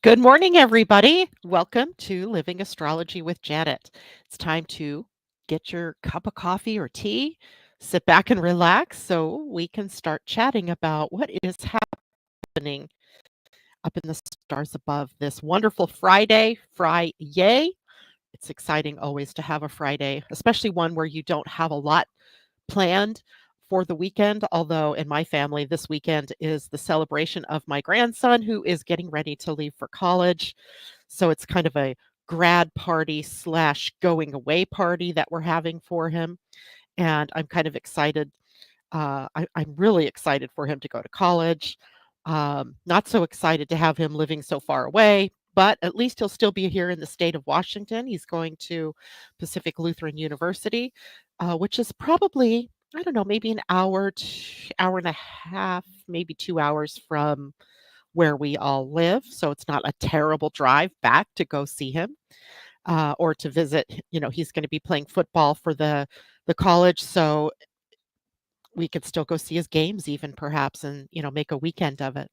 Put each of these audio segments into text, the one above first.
Good morning, everybody. Welcome to Living Astrology with Janet. It's time to get your cup of coffee or tea, sit back and relax so we can start chatting about what is happening up in the stars above this wonderful Friday. It's exciting always to have a Friday, especially one where you don't have a lot planned for the weekend. Although, in my family, this weekend is the celebration of my grandson who is getting ready to leave for college. So it's kind of a grad party slash going away party that we're having for him. And I'm kind of excited. I'm really excited for him to go to college. Not so excited to have him living so far away, but at least he'll still be here in the state of Washington. He's going to Pacific Lutheran University, which is probably, I don't know, maybe an hour, hour and a half, maybe 2 hours from where we all live. So it's not a terrible drive back to go see him or to visit. He's going to be playing football for the college. So we could still go see his games even perhaps and, make a weekend of it.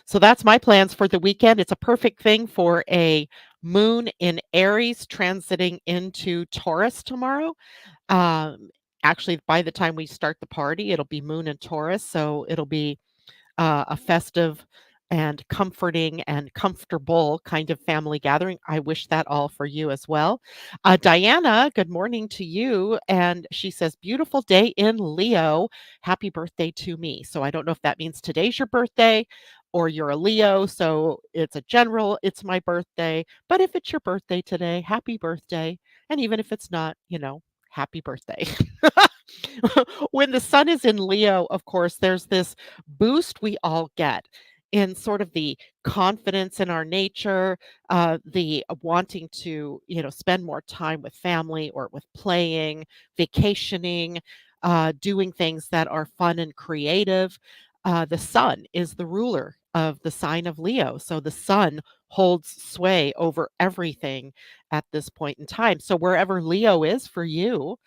So that's my plans for the weekend. It's a perfect thing for a moon in Aries transiting into Taurus tomorrow. Um, Actually, by the time we start the party, it'll be moon in Taurus. So it'll be a festive and comforting and comfortable kind of family gathering. I wish that all for you as well. Diana, good morning to you. And she says, beautiful day in Leo. Happy birthday to me. So I don't know if that means today's your birthday or you're a Leo. So it's a general, it's my birthday. But if it's your birthday today, happy birthday. And even if it's not, happy birthday. When the sun is in Leo, of course, there's this boost we all get in sort of the confidence in our nature, the wanting to, spend more time with family or with playing, vacationing, doing things that are fun and creative. The sun is the ruler of the sign of Leo. So the sun holds sway over everything at this point in time. So wherever Leo is for you,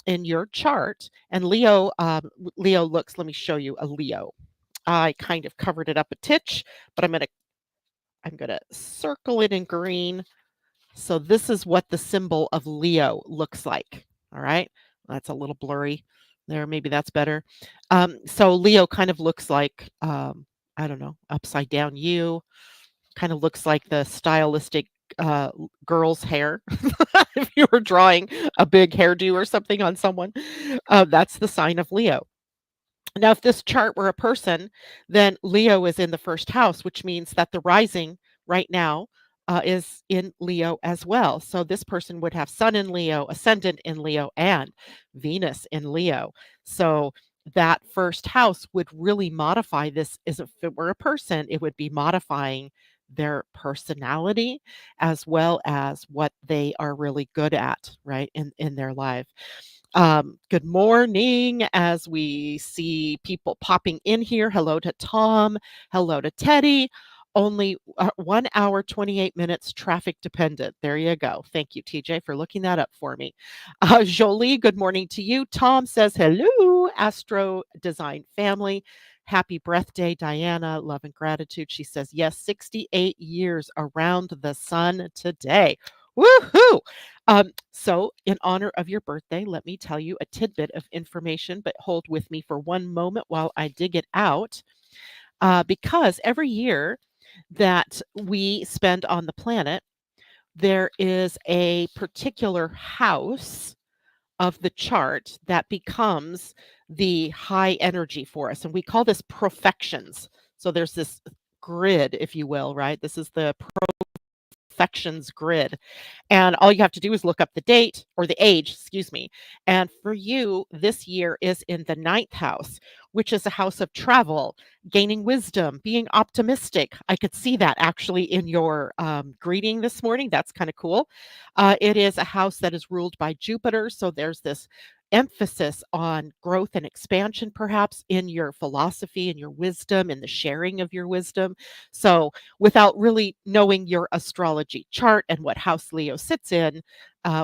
in your chart, and Leo looks, let me show you a Leo. I kind of covered it up a titch, but I'm gonna circle it in green. So this is what the symbol of Leo looks like. All right. That's a little blurry there. Maybe that's better. So Leo kind of looks like, I don't know, upside down U, kind of looks like the stylistic girl's hair. If you were drawing a big hairdo or something on someone, that's the sign of Leo. Now, if this chart were a person, then Leo is in the first house, which means that the rising right now is in Leo as well. So this person would have Sun in Leo, Ascendant in Leo, and Venus in Leo. So that first house would really modify this. As if it were a person, it would be modifying their personality as well as what they are really good at, right, in their life. Good morning as we see people popping in here. Hello to Tom. Hello to Teddy. Only 1 hour, 28 minutes traffic dependent. There you go. Thank you, TJ, for looking that up for me. Jolie, good morning to you. Tom says, hello, Astro Design family. Happy birthday, Diana. Love and gratitude. She says, yes, 68 years around the sun today. Woohoo! So, in honor of your birthday, let me tell you a tidbit of information, but hold with me for one moment while I dig it out. Because every year that we spend on the planet, there is a particular house of the chart that becomes the high energy for us. And we call this profections. So, there's this grid, if you will, right? This is the perfections grid. And all you have to do is look up the date or the age, excuse me. And for you, this year is in the ninth house, which is a house of travel, gaining wisdom, being optimistic. I could see that actually in your greeting this morning. That's kind of cool. It is a house that is ruled by Jupiter. So there's this emphasis on growth and expansion, perhaps in your philosophy and your wisdom and the sharing of your wisdom. So without really knowing your astrology chart and what house Leo sits in,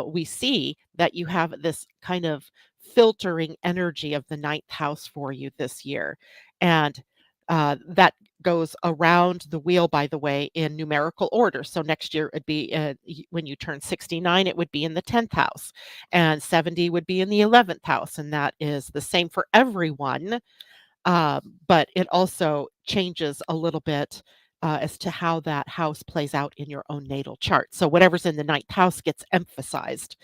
we see that you have this kind of filtering energy of the ninth house for you this year. And that goes around the wheel, by the way, in numerical order. So next year it'd be when you turn 69, it would be in the 10th house, and 70 would be in the 11th house. And that is the same for everyone. But it also changes a little bit as to how that house plays out in your own natal chart. So whatever's in the ninth house gets emphasized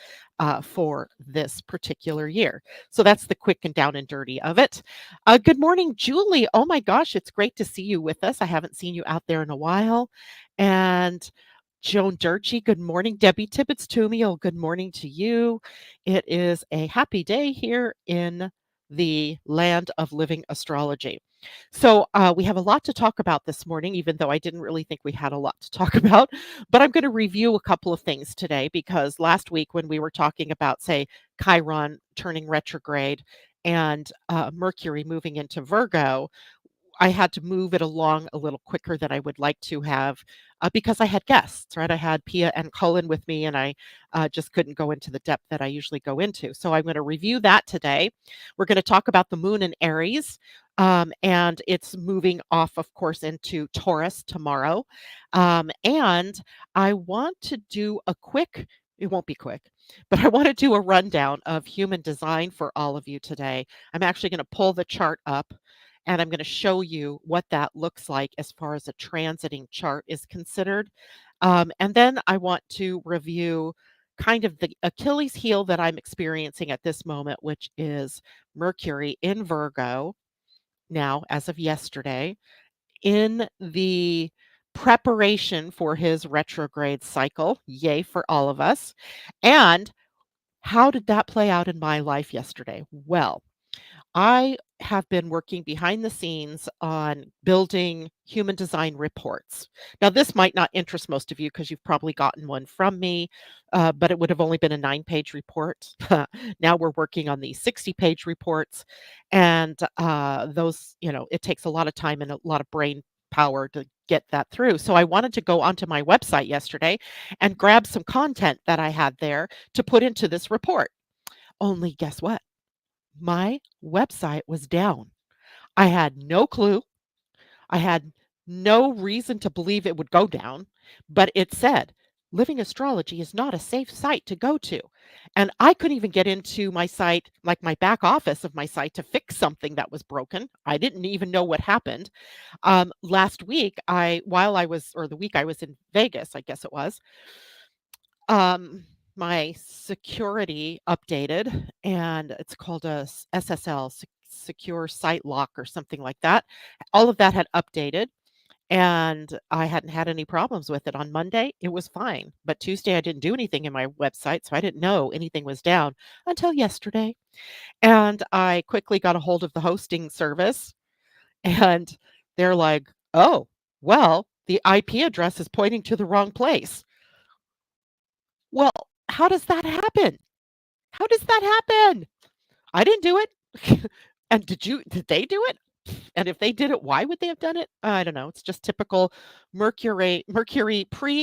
for this particular year. So that's the quick and down and dirty of it. Good morning, Julie. Oh my gosh, it's great to see you with us. I haven't seen you out there in a while. And Joan Durkee, good morning. Debbie Tibbetts Toomey, oh, good morning to you. It is a happy day here in the land of living astrology. So, we have a lot to talk about this morning, even though I didn't really think we had a lot to talk about. But I'm going to review a couple of things today because last week, when we were talking about, say, Chiron turning retrograde and Mercury moving into Virgo, I had to move it along a little quicker than I would like to have because I had guests, right? I had Pia and Cullen with me, and I just couldn't go into the depth that I usually go into. So I'm going to review that today. We're going to talk about the moon in Aries, and it's moving off, of course, into Taurus tomorrow. And I want to do a quick, it won't be quick, but I want to do a rundown of human design for all of you today. I'm actually going to pull the chart up and I'm going to show you what that looks like as far as a transiting chart is considered. And then I want to review kind of the Achilles heel that I'm experiencing at this moment, which is Mercury in Virgo now, as of yesterday, in the preparation for his retrograde cycle. Yay for all of us. And how did that play out in my life yesterday? Well, I have been working behind the scenes on building human design reports. Now, this might not interest most of you because you've probably gotten one from me, but it would have only been a 9-page report. Now we're working on these 60-page reports. And those, it takes a lot of time and a lot of brain power to get that through. So I wanted to go onto my website yesterday and grab some content that I had there to put into this report. Only guess what? My website was down. I had no clue. I had no reason to believe it would go down, but it said, Living Astrology is not a safe site to go to. And I couldn't even get into my site, like my back office of my site, to fix something that was broken. I didn't even know what happened. Last week, or the week I was in Vegas, I guess it was, my security updated, and it's called a SSL, secure site lock or something like that. All of that had updated, and I hadn't had any problems with it. On Monday, it was fine, but Tuesday I didn't do anything in my website, so I didn't know anything was down until yesterday. And I quickly got a hold of the hosting service, and they're like, "Oh, well, the IP address is pointing to the wrong place." Well, how does that happen? How does that happen? I didn't do it. And did they do it? And if they did it, why would they have done it? I don't know. It's just typical Mercury retrograde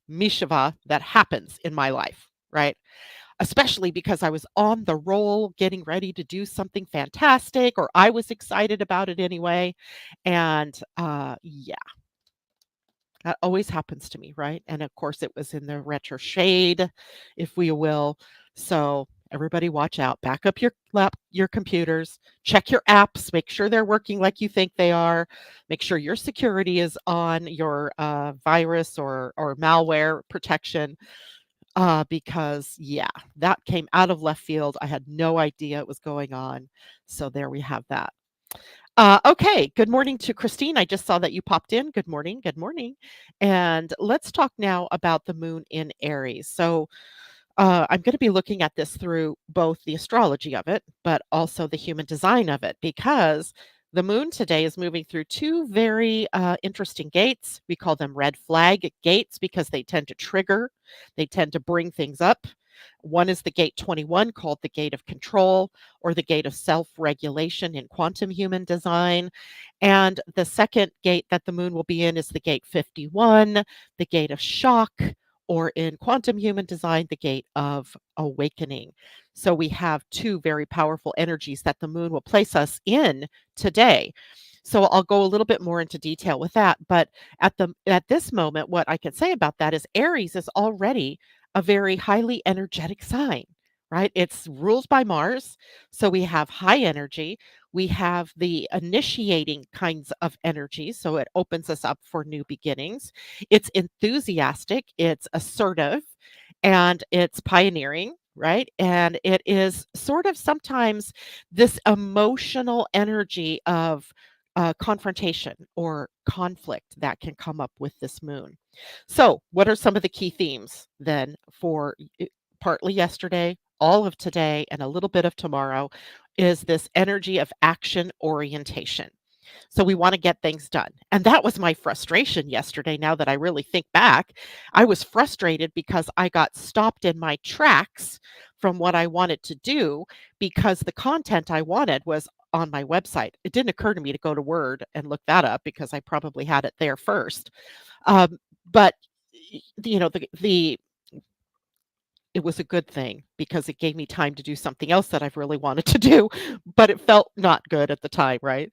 Mishava that happens in my life, right? Especially because I was on the roll getting ready to do something fantastic, or I was excited about it anyway. And yeah, that always happens to me, right? And of course, it was in the retro shade, if we will. So everybody watch out. Back up your computers, check your apps, make sure they're working like you think they are. Make sure your security is on, your virus or malware protection. Because yeah, that came out of left field. I had no idea it was going on. So there we have that. Okay, good morning to Christine. I just saw that you popped in. Good morning. Good morning. And let's talk now about the moon in Aries. So I'm going to be looking at this through both the astrology of it, but also the human design of it, because the moon today is moving through two very interesting gates. We call them red flag gates because they tend to trigger, they tend to bring things up. One is the gate 21, called the gate of control or the gate of self regulation in quantum human design. And the second gate that the moon will be in is the gate 51, the gate of shock, or in quantum human design, the gate of awakening. So we have two very powerful energies that the moon will place us in today. So I'll go a little bit more into detail with that, but at this moment what I can say about that is Aries is already a very highly energetic sign, right? It's ruled by Mars, so we have high energy. We have the initiating kinds of energy, so it opens us up for new beginnings. It's enthusiastic, it's assertive, and it's pioneering, right? And it is sort of sometimes this emotional energy of confrontation or conflict that can come up with this moon. So, what are some of the key themes then for partly yesterday, all of today, and a little bit of tomorrow? Is this energy of action orientation. So we want to get things done. And that was my frustration yesterday. Now that I really think back, I was frustrated because I got stopped in my tracks from what I wanted to do because the content I wanted was on my website. It didn't occur to me to go to Word and look that up because I probably had it there first. But the it was a good thing because it gave me time to do something else that I've really wanted to do, but it felt not good at the time, right?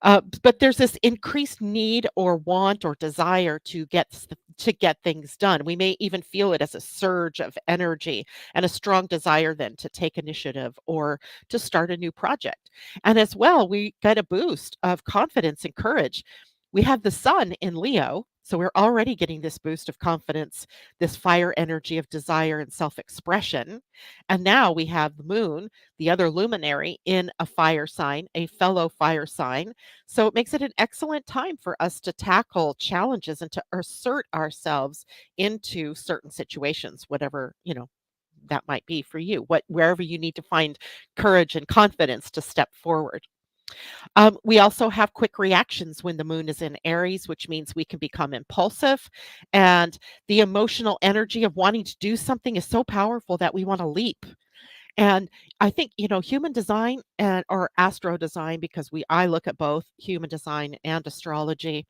But there's this increased need or want or desire to get things done. We may even feel it as a surge of energy and a strong desire then to take initiative or to start a new project. And as well, we get a boost of confidence and courage. We have the sun in Leo, so we're already getting this boost of confidence, this fire energy of desire and self expression. And now we have the moon, the other luminary, in a fire sign, a fellow fire sign. So it makes it an excellent time for us to tackle challenges and to assert ourselves into certain situations, whatever, that might be for you, wherever you need to find courage and confidence to step forward. We also have quick reactions when the moon is in Aries, which means we can become impulsive. And the emotional energy of wanting to do something is so powerful that we want to leap. And I think, human design and or astro design, because I look at both human design and astrology.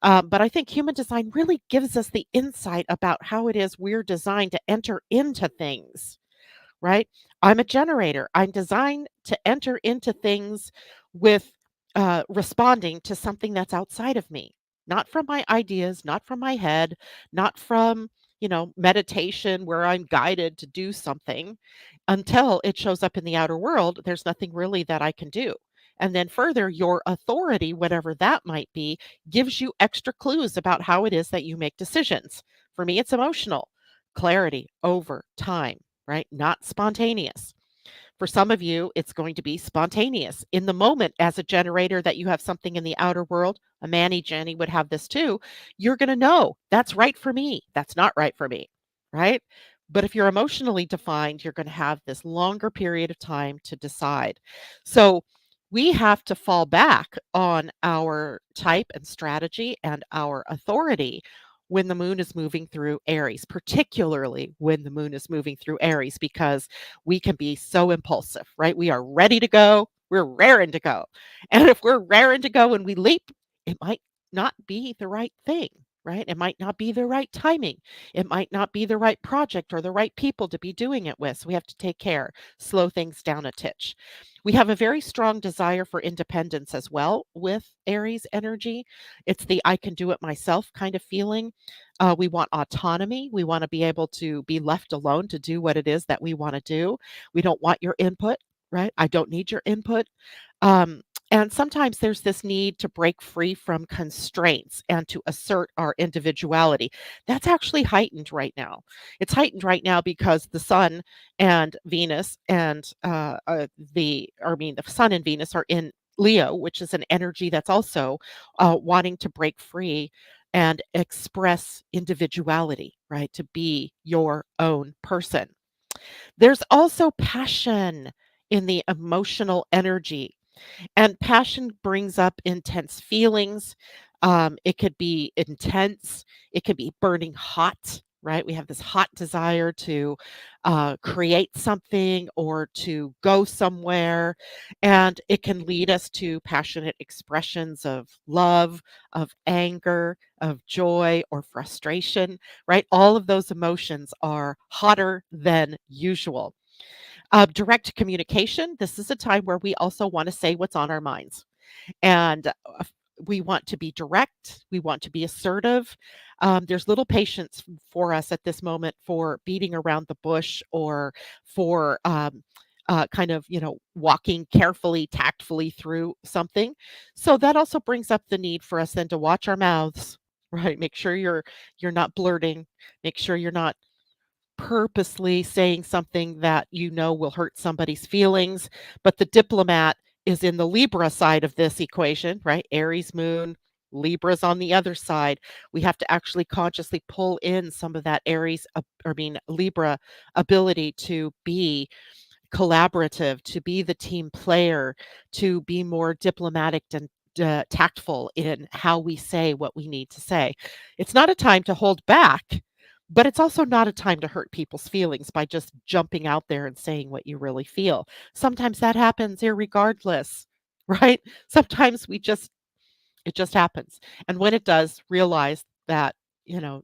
But I think human design really gives us the insight about how it is we're designed to enter into things, right? I'm a generator. I'm designed to enter into things with responding to something that's outside of me, not from my ideas, not from my head, not from, meditation where I'm guided to do something until it shows up in the outer world. There's nothing really that I can do. And then further, your authority, whatever that might be, gives you extra clues about how it is that you make decisions. For me, it's emotional clarity over time, right? Not spontaneous. For some of you, it's going to be spontaneous. In the moment, as a generator, that you have something in the outer world, a Manny Jenny would have this too. You're going to know that's right for me. That's not right for me, right? But if you're emotionally defined, you're going to have this longer period of time to decide. So we have to fall back on our type and strategy and our authority when the moon is moving through Aries, particularly when the moon is moving through Aries, because we can be so impulsive, right? We are ready to go. We're raring to go. And if we're raring to go and we leap, it might not be the right thing, right? It might not be the right timing. It might not be the right project or the right people to be doing it with. So we have to take care, slow things down a titch. We have a very strong desire for independence as well with Aries energy. It's the I can do it myself kind of feeling. We want autonomy. We want to be able to be left alone to do what it is that we want to do. We don't want your input, right? I don't need your input. Um, and sometimes there's this need to break free from constraints and to assert our individuality. That's actually heightened right now. It's heightened right now because the sun and Venus and the sun and Venus are in Leo, which is an energy that's also wanting to break free and express individuality, right? To be your own person. There's also passion in the emotional energy, and passion brings up intense feelings. It could be intense, it could be burning hot, right? We have this hot desire to create something or to go somewhere, and it can lead us to passionate expressions of love, of anger, of joy, or frustration, right? All of those emotions are hotter than usual. Direct communication, this is a time where we also want to say what's on our minds. And we want to be direct, we want to be assertive. There's little patience for us at this moment for beating around the bush or for kind of, walking carefully, tactfully through something. So that also brings up the need for us then to watch our mouths, right? Make sure you're not blurting, make sure you're not purposely saying something that you know will hurt somebody's feelings. But the diplomat is in the Libra side of this equation, right? Aries moon, Libra's on the other side. We have to actually consciously pull in some of that Libra ability to be collaborative, to be the team player, to be more diplomatic and tactful in how we say what we need to say. It's not a time to hold back, but it's also not a time to hurt people's feelings by just jumping out there and saying what you really feel. Sometimes that happens irregardless, right? Sometimes it just happens. And when it does, realize that,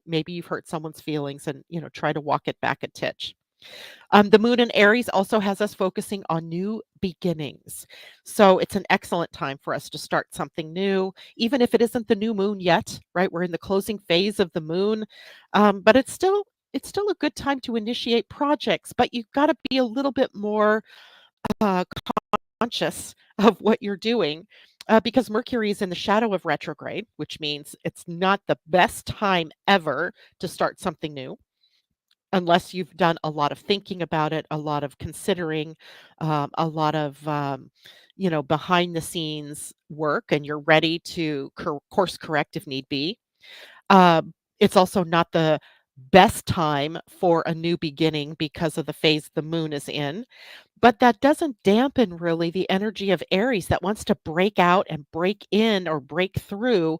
maybe you've hurt someone's feelings and, try to walk it back a titch. The moon in Aries also has us focusing on new beginnings. So it's an excellent time for us to start something new, even if it isn't the new moon yet, right? We're in the closing phase of the moon, but it's still a good time to initiate projects. But you've got to be a little bit more uh, conscious of what you're doing. Because Mercury is in the shadow of retrograde, which means it's not the best time ever to start something new unless you've done a lot of thinking about it, a lot of considering, a lot of behind the scenes work, and you're ready to course correct if need be. It's also not the best time for a new beginning because of the phase the moon is in, but that doesn't dampen really the energy of Aries that wants to break out and break in or break through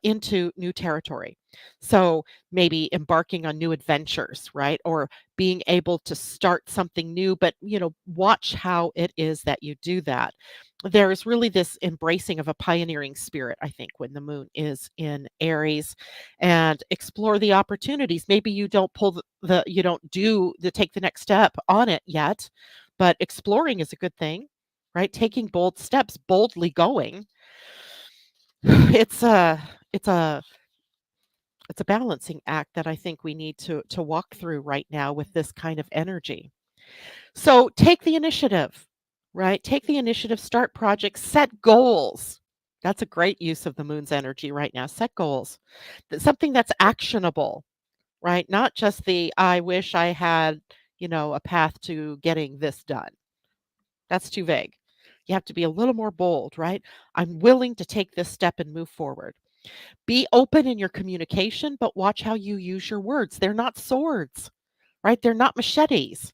into new territory. So maybe embarking on new adventures, right? Or being able to start something new, but watch how it is that you do that. There is really this embracing of a pioneering spirit, I think, when the moon is in Aries, and explore the opportunities. Maybe you don't you don't do the take the next step on it yet, but exploring is a good thing, right? Taking bold steps, boldly going. It's a it's a it's a balancing act that I think we need to walk through right now with this kind of energy. So take the initiative, right? Take the initiative, start projects, set goals. That's a great use of the moon's energy right now. Set goals. Something that's actionable, right? Not just the I wish I had, a path to getting this done. That's too vague. You have to be a little more bold, right? I'm willing to take this step and move forward. Be open in your communication, but watch how you use your words. They're not swords, right? They're not machetes.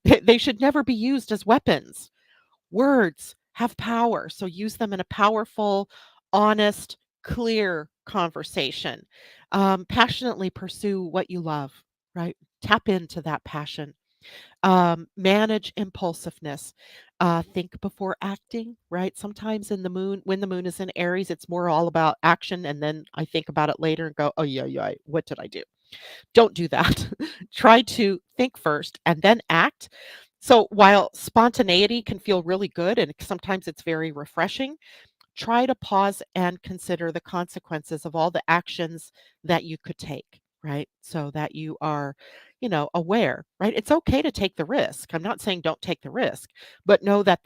They should never be used as weapons. Words have power, so use them in a powerful, honest, clear conversation. Passionately pursue what you love, right? Tap into that passion. Manage impulsiveness. Think before acting, right? Sometimes when the moon is in Aries, it's more all about action. And then I think about it later and go, oh, yeah, yeah, what did I do? Don't do that. Try to think first and then act. So while spontaneity can feel really good and sometimes it's very refreshing, try to pause and consider the consequences of all the actions that you could take, right? So that you are, aware, right? It's okay to take the risk. I'm not saying don't take the risk, but know that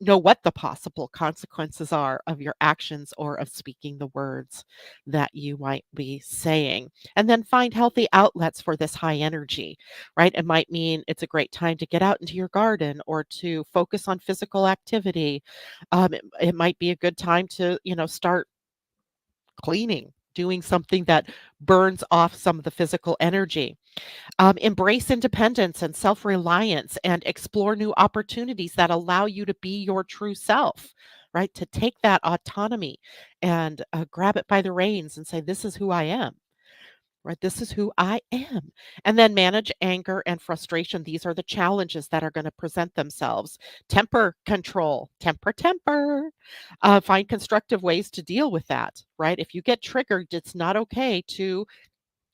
know what the possible consequences are of your actions or of speaking the words that you might be saying. And then find healthy outlets for this high energy, right? It might mean it's a great time to get out into your garden or to focus on physical activity. It might be a good time to, start cleaning, doing something that burns off some of the physical energy. Embrace independence and self reliance and explore new opportunities that allow you to be your true self, right? To take that autonomy and grab it by the reins and say, this is who I am. right? This is who I am. And then manage anger and frustration. These are the challenges that are going to present themselves. Temper control, temper. Find constructive ways to deal with that, right? If you get triggered, it's not okay to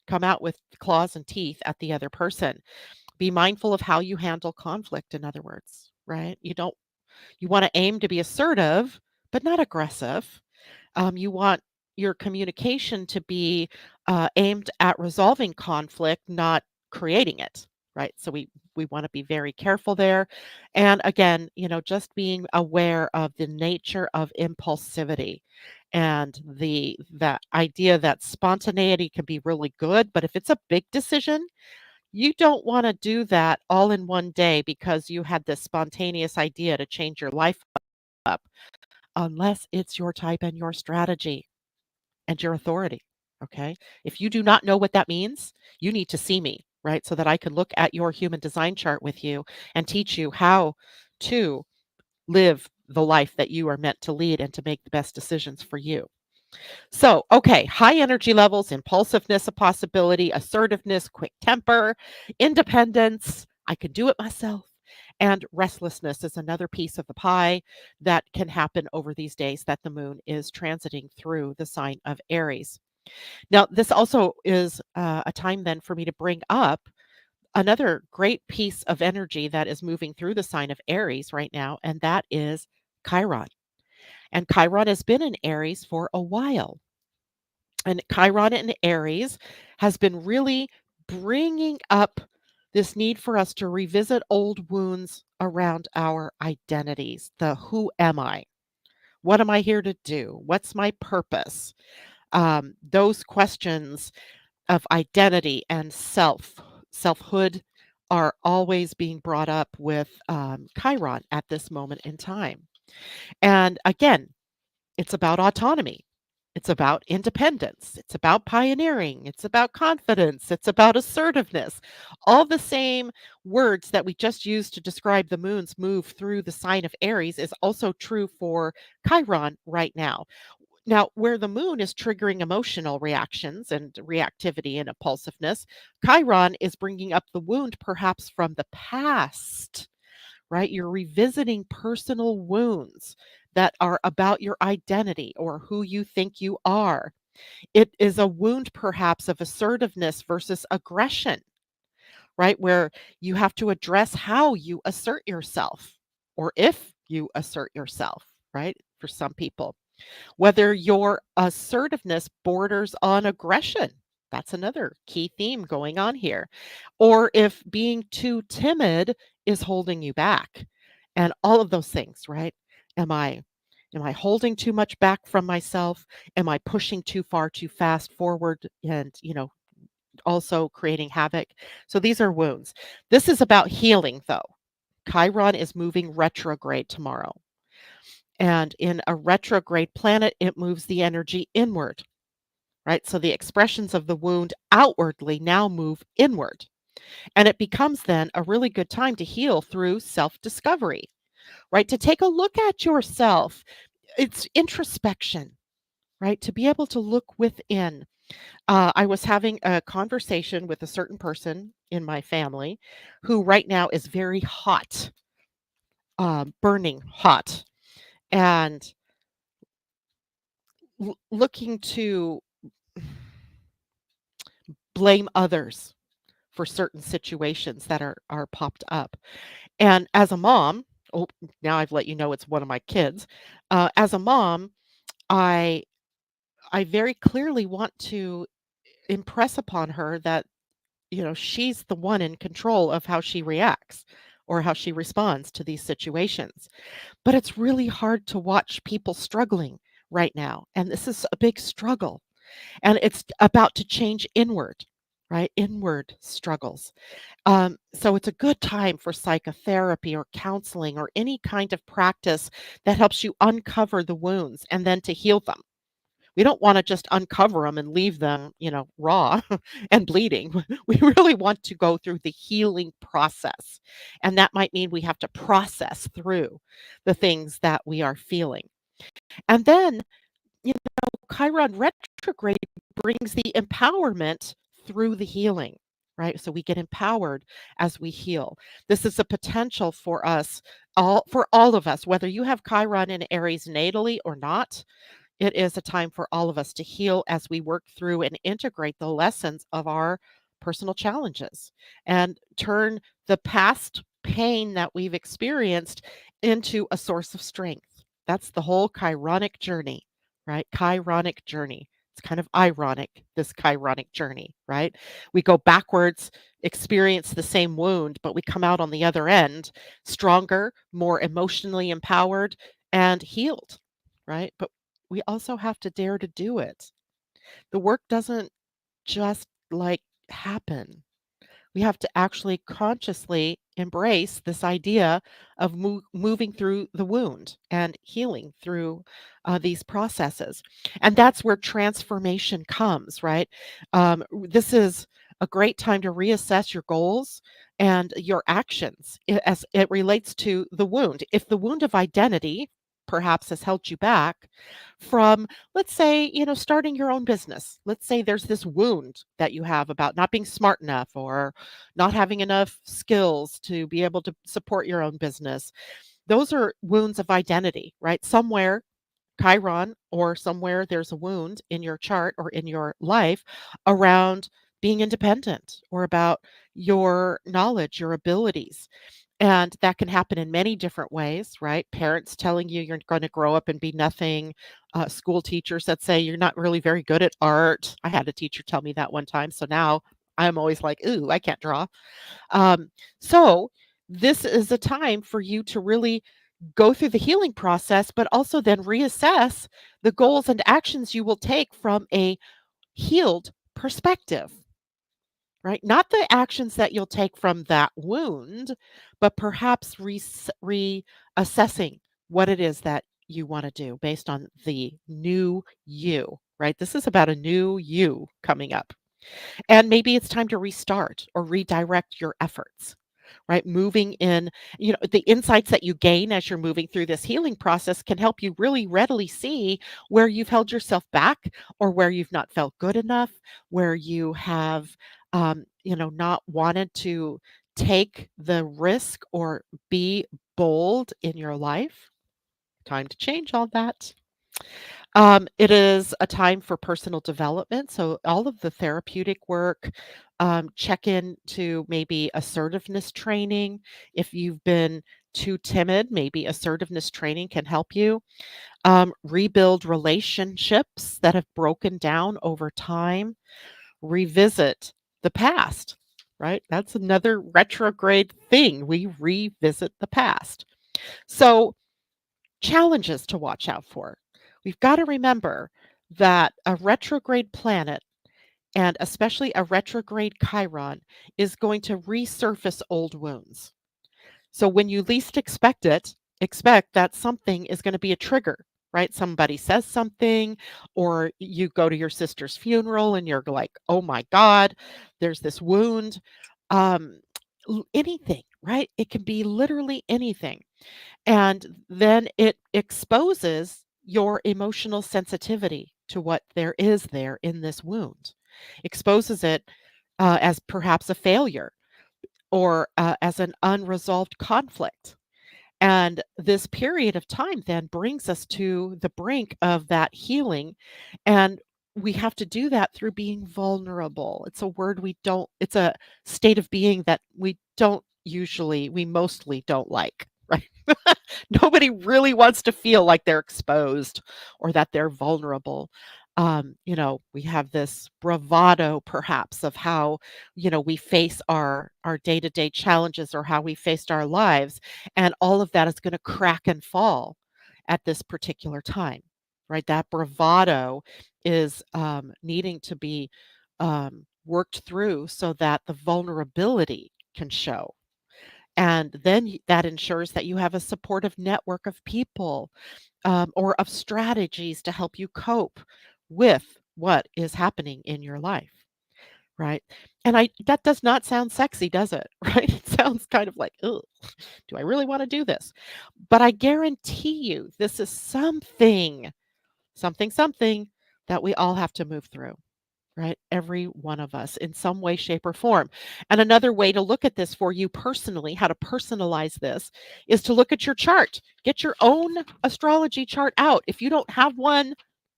come out with claws and teeth at the other person. Be mindful of how you handle conflict, in other words, right? You want to aim to be assertive, but not aggressive. You want your communication to be aimed at resolving conflict, not creating it, right? So we want to be very careful there. And again, just being aware of the nature of impulsivity and that idea that spontaneity can be really good, but if it's a big decision, you don't want to do that all in one day because you had this spontaneous idea to change your life up, unless it's your type and your strategy and your authority. Okay. If you do not know what that means, you need to see me, right? So that I can look at your human design chart with you and teach you how to live the life that you are meant to lead and to make the best decisions for you. So, okay, high energy levels, impulsiveness, a possibility, assertiveness, quick temper, independence, I can do it myself. And restlessness is another piece of the pie that can happen over these days that the moon is transiting through the sign of Aries. Now, this also is a time then for me to bring up another great piece of energy that is moving through the sign of Aries right now, and that is Chiron. And Chiron has been in Aries for a while. And Chiron in Aries has been really bringing up this need for us to revisit old wounds around our identities. The who am I? What am I here to do? What's my purpose? Those questions of identity and selfhood are always being brought up with Chiron at this moment in time. And again, it's about autonomy. It's about independence. It's about pioneering. It's about confidence. It's about assertiveness. All the same words that we just used to describe the moon's move through the sign of Aries is also true for Chiron right now. Now, where the moon is triggering emotional reactions and reactivity and impulsiveness, Chiron is bringing up the wound perhaps from the past, right? You're revisiting personal wounds that are about your identity or who you think you are. It is a wound perhaps of assertiveness versus aggression, right? Where you have to address how you assert yourself or if you assert yourself, right? For some people, whether your assertiveness borders on aggression. That's another key theme going on here. Or if being too timid is holding you back. And all of those things, right? Am I am I holding too much back from myself? Am I pushing too far too fast forward and, also creating havoc? So these are wounds. This is about healing though. Chiron is moving retrograde tomorrow. And in a retrograde planet, it moves the energy inward, right? So the expressions of the wound outwardly now move inward. And it becomes then a really good time to heal through self discovery, right? To take a look at yourself. It's introspection, right? To be able to look within. I was having a conversation with a certain person in my family who right now is very hot, burning hot, and looking to blame others for certain situations that are popped up. And as a mom, oh, now I've let you know it's one of my kids. As a mom, I I very clearly want to impress upon her that she's the one in control of how she reacts or how she responds to these situations. But it's really hard to watch people struggling right now, and this is a big struggle. And it's about to change inward, right? Inward struggles. So it's a good time for psychotherapy or counseling or any kind of practice that helps you uncover the wounds and then to heal them. We don't want to just uncover them and leave them, raw and bleeding. We really want to go through the healing process. And that might mean we have to process through the things that we are feeling. And then Chiron retrograde brings the empowerment through the healing, right? So we get empowered as we heal. This is a potential for all of us, whether you have Chiron in Aries natally or not. It is a time for all of us to heal as we work through and integrate the lessons of our personal challenges and turn the past pain that we've experienced into a source of strength. That's the whole chironic journey, right? Chironic journey. It's kind of ironic, this chironic journey, right? We go backwards, experience the same wound, but we come out on the other end stronger, more emotionally empowered, and healed, right? But we also have to dare to do it. The work doesn't just like happen. We have to actually consciously embrace this idea of moving through the wound and healing through these processes. And that's where transformation comes, right? This is a great time to reassess your goals and your actions as it relates to the wound. If the wound of identity perhaps has held you back from, let's say, starting your own business. Let's say there's this wound that you have about not being smart enough or not having enough skills to be able to support your own business. Those are wounds of identity, right? Somewhere, Chiron, or somewhere there's a wound in your chart or in your life around being independent or about your knowledge, your abilities. And that can happen in many different ways, right? Parents telling you you're going to grow up and be nothing. School teachers that say you're not really very good at art. I had a teacher tell me that one time. So now I'm always like, ooh, I can't draw. So this is a time for you to really go through the healing process, but also then reassess the goals and actions you will take from a healed perspective, right? Not the actions that you'll take from that wound, but perhaps reassessing what it is that you want to do based on the new you, right? This is about a new you coming up. And maybe it's time to restart or redirect your efforts, right? Moving in, the insights that you gain as you're moving through this healing process can help you really readily see where you've held yourself back or where you've not felt good enough, where you have, not wanted to take the risk or be bold in your life. Time to change all that. It is a time for personal development. So, all of the therapeutic work, check in to maybe assertiveness training. If you've been too timid, maybe assertiveness training can help you. Rebuild relationships that have broken down over time. Revisit the past, right? That's another retrograde thing. We revisit the past. So, challenges to watch out for. We've got to remember that a retrograde planet, and especially a retrograde Chiron, is going to resurface old wounds. So when you least expect it, expect that something is going to be a trigger, right? Somebody says something, or you go to your sister's funeral and you're like, oh my God, there's this wound. Um, Anything, right? It can be literally anything. And then it exposes your emotional sensitivity to what there is there in this wound, exposes it as perhaps a failure or as an unresolved conflict. And this period of time then brings us to the brink of that healing. And we have to do that through being vulnerable. It's a word it's a state of being that we mostly don't like, right? Nobody really wants to feel like they're exposed or that they're vulnerable. We have this bravado perhaps of how, we face our day-to-day challenges or how we faced our lives. And all of that is going to crack and fall at this particular time, right? That bravado is needing to be worked through so that the vulnerability can show. And then that ensures that you have a supportive network of people or of strategies to help you cope with what is happening in your life, right? And that does not sound sexy, does it? Right? It sounds kind of like, oh, do I really want to do this? But I guarantee you, this is something that we all have to move through. right? Every one of us in some way, shape, or form. And another way to look at this for you personally, how to personalize this, is to look at your chart. Get your own astrology chart out. If you don't have one,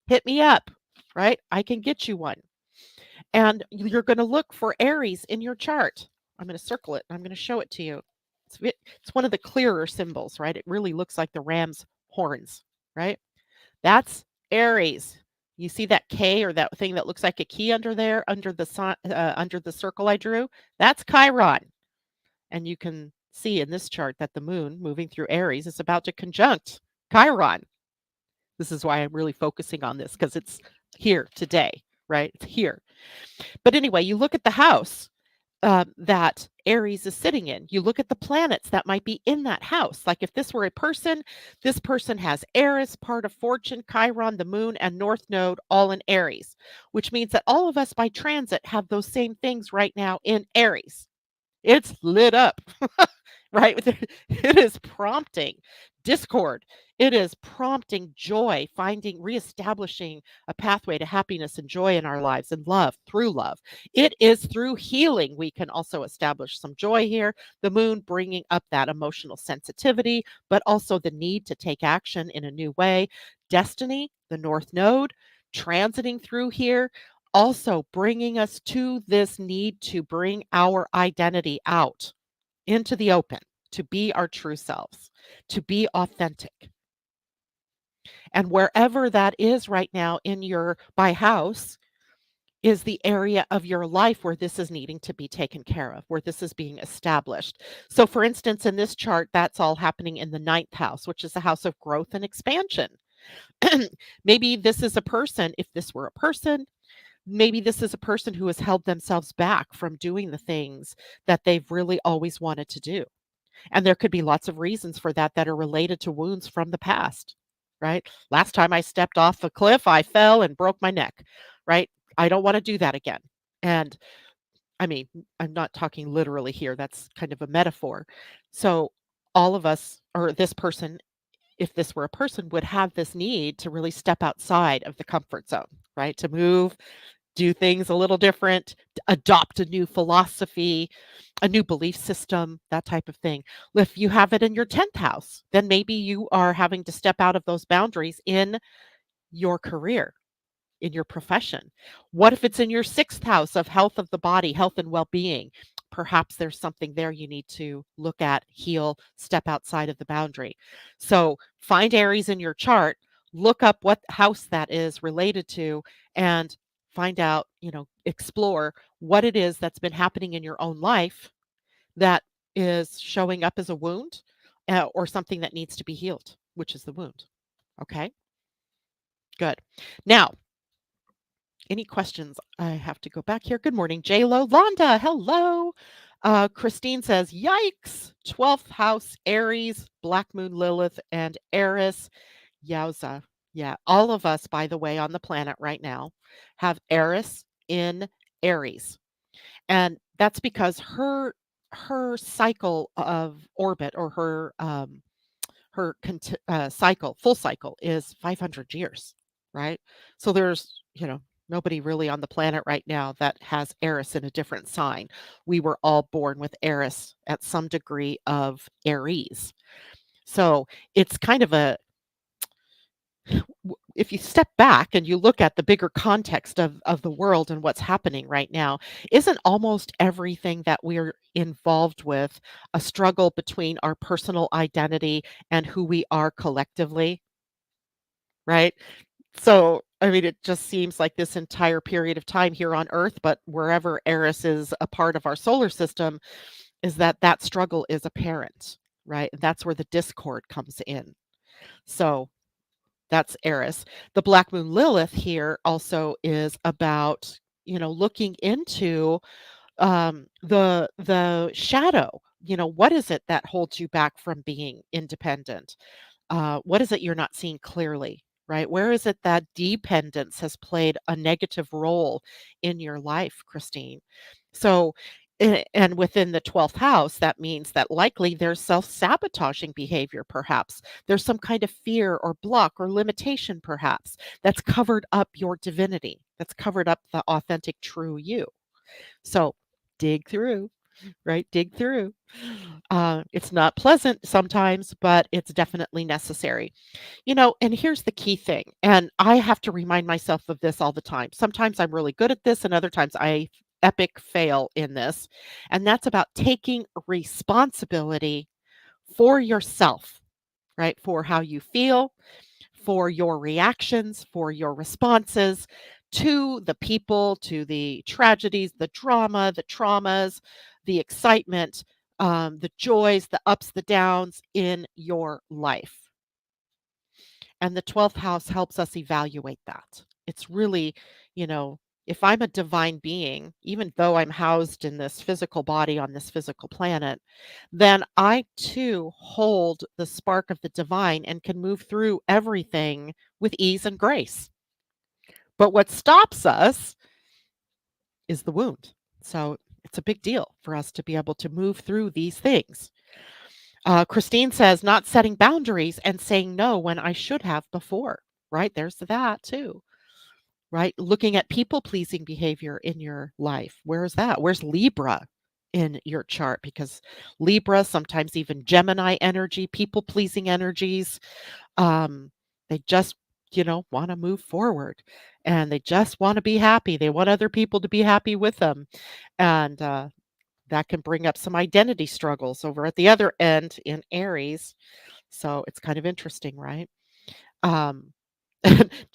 hit me up, right? I can get you one. And you're going to look for Aries in your chart. I'm going to circle it. I'm going to show it to you. It's one of the clearer symbols, right? It really looks like the ram's horns, right? That's Aries. You see that K or that thing that looks like a key under there, under the circle I drew? That's Chiron. And you can see in this chart that the moon moving through Aries is about to conjunct Chiron. This is why I'm really focusing on this because it's here today, right? It's here. But anyway, you look at the house that Aries is sitting in. You look at the planets that might be in that house. Like if this were a person, this person has Eris, part of fortune, Chiron, the moon, and North Node all in Aries, which means that all of us by transit have those same things right now in Aries. It's lit up, right? It is prompting discord. It is prompting joy, finding, reestablishing a pathway to happiness and joy in our lives and love through love. It is through healing we can also establish some joy here. The moon bringing up that emotional sensitivity, but also the need to take action in a new way. Destiny, the North Node, transiting through here also bringing us to this need to bring our identity out into the open, to be our true selves, to be authentic. And wherever that is right now in your by house is the area of your life where this is needing to be taken care of, where this is being established. So, for instance, in this chart, that's all happening in the ninth house, which is a house of growth and expansion. Maybe this is a person, if this were a person, maybe this is a person who has held themselves back from doing the things that they've really always wanted to do. And there could be lots of reasons for that that are related to wounds from the past, right? Last time I stepped off a cliff, I fell and broke my neck, right? I don't want to do that again. And I mean, I'm not talking literally here, that's kind of a metaphor. So, all of us, or this person, if this were a person, would have this need to really step outside of the comfort zone, right? To move, do things a little different, adopt a new philosophy, a new belief system, that type of thing. If you have it in your 10th house, then maybe you are having to step out of those boundaries in your career, in your profession. What if it's in your 6th house of health of the body, health and well being? Perhaps there's something there you need to look at, heal, step outside of the boundary. So find Aries in your chart, look up what house that is related to, and find out, explore what it is that's been happening in your own life that is showing up as a wound or something that needs to be healed, which is the wound. Okay, good. Now, any questions? I have to go back here. Good morning, J-Lo. Londa, hello. Christine says, yikes. 12th house, Aries, Black Moon, Lilith, and Eris. Yowza. Yeah, all of us, by the way, on the planet right now have Eris in Aries. And that's because her cycle of orbit or her cycle, full cycle is 500 years, right? So there's, nobody really on the planet right now that has Eris in a different sign. We were all born with Eris at some degree of Aries. So it's kind of if you step back and you look at the bigger context of the world and what's happening right now, isn't almost everything that we're involved with a struggle between our personal identity and who we are collectively, right? So, I mean, it just seems like this entire period of time here on Earth, but wherever Eris is a part of our solar system, is that struggle is apparent, right? That's where the discord comes in. So, that's Eris. The Black Moon Lilith here also is about, looking into the shadow. What is it that holds you back from being independent? What is it you're not seeing clearly? Right? Where is it that dependence has played a negative role in your life, Christine? So And within the 12th house, that means that likely there's self-sabotaging behavior, perhaps. There's some kind of fear or block or limitation, perhaps, that's covered up your divinity, that's covered up the authentic, true you. So dig through, right? Dig through. It's not pleasant sometimes, but it's definitely necessary. And here's the key thing, and I have to remind myself of this all the time. Sometimes I'm really good at this, and other times I epic fail in this. And that's about taking responsibility for yourself, right? For how you feel, for your reactions, for your responses to the people, to the tragedies, the drama, the traumas, the excitement, the joys, the ups, the downs in your life. And the 12th house helps us evaluate that. It's really, you know, if I'm a divine being, even though I'm housed in this physical body on this physical planet, then I too hold the spark of the divine and can move through everything with ease and grace. But what stops us is the wound. So it's a big deal for us to be able to move through these things. Christine says, not setting boundaries and saying no when I should have before, right? There's that too, right? Looking at people pleasing behavior in your life. Where's that? Where's Libra in your chart? Because Libra, sometimes even Gemini energy, people pleasing energies, um, they just, want to move forward and they just want to be happy. They want other people to be happy with them. And that can bring up some identity struggles over at the other end in Aries. So it's kind of interesting, right? Um,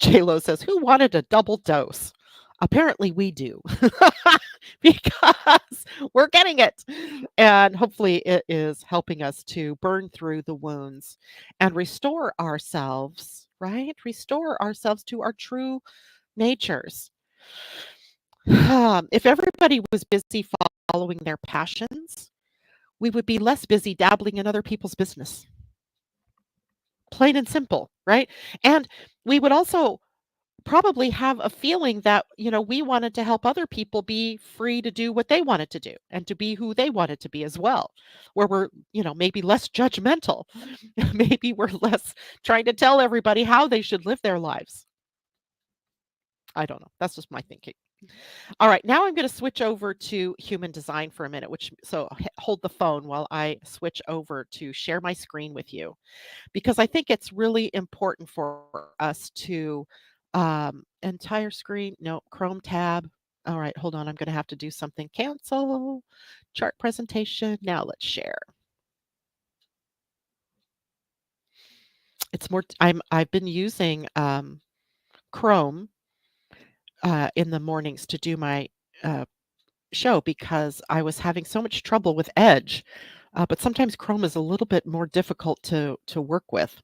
Lo says, "Who wanted a double dose?" Apparently, we do, because we're getting it, and hopefully, it is helping us to burn through the wounds and restore ourselves. Right, restore ourselves to our true natures. If everybody was busy following their passions, we would be less busy dabbling in other people's business. Plain and simple, right? And we would also probably have a feeling that, we wanted to help other people be free to do what they wanted to do and to be who they wanted to be as well. Where we're, maybe less judgmental. Maybe we're less trying to tell everybody how they should live their lives. I don't know. That's just my thinking. All right, now I'm going to switch over to human design for a minute, hold the phone while I switch over to share my screen with you, because I think it's really important for us to entire screen, no, Chrome tab. All right, hold on. I'm going to have to do something. Cancel chart presentation. Now let's share. It's more I've been using Chrome in the mornings to do my uh, show because I was having so much trouble with Edge. But sometimes Chrome is a little bit more difficult to work with.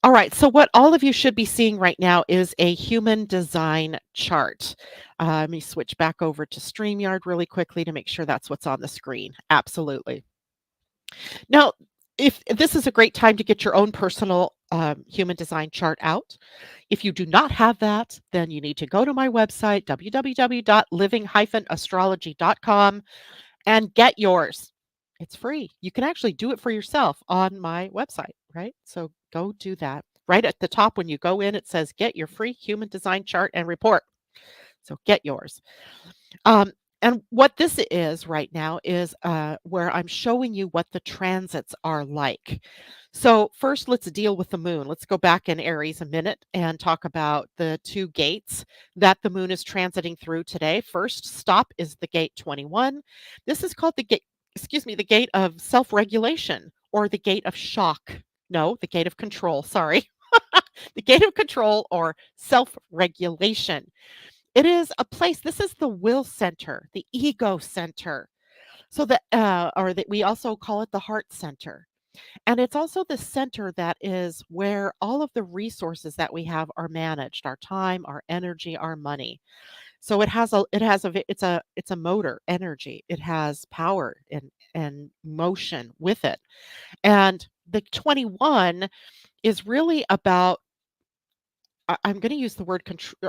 All right, so what all of you should be seeing right now is a human design chart. Let me switch back over to StreamYard really quickly to make sure that's what's on the screen. Absolutely. Now, if this is a great time to get your own personal human design chart out. If you do not have that, then you need to go to my website, www.living-astrology.com, and get yours. It's free. You can actually do it for yourself on my website, right? So go do that. Right at the top, when you go in, it says get your free human design chart and report. So get yours. And what this is right now is where I'm showing you what the transits are like. So first, let's deal with the moon. Let's go back in Aries a minute and talk about the two gates that the moon is transiting through today. First stop is the gate 21. This is called the gate, the gate of self-regulation or the gate of shock. No, the gate of control. Sorry. The gate of control or self-regulation. It is a place, this is the will center, the ego center. So that we also call it the heart center. And it's also the center that is where all of the resources that we have are managed, our time, our energy, our money. So it's a motor energy. It has power and motion with it. And the 21 is really about I'm going to use the word control.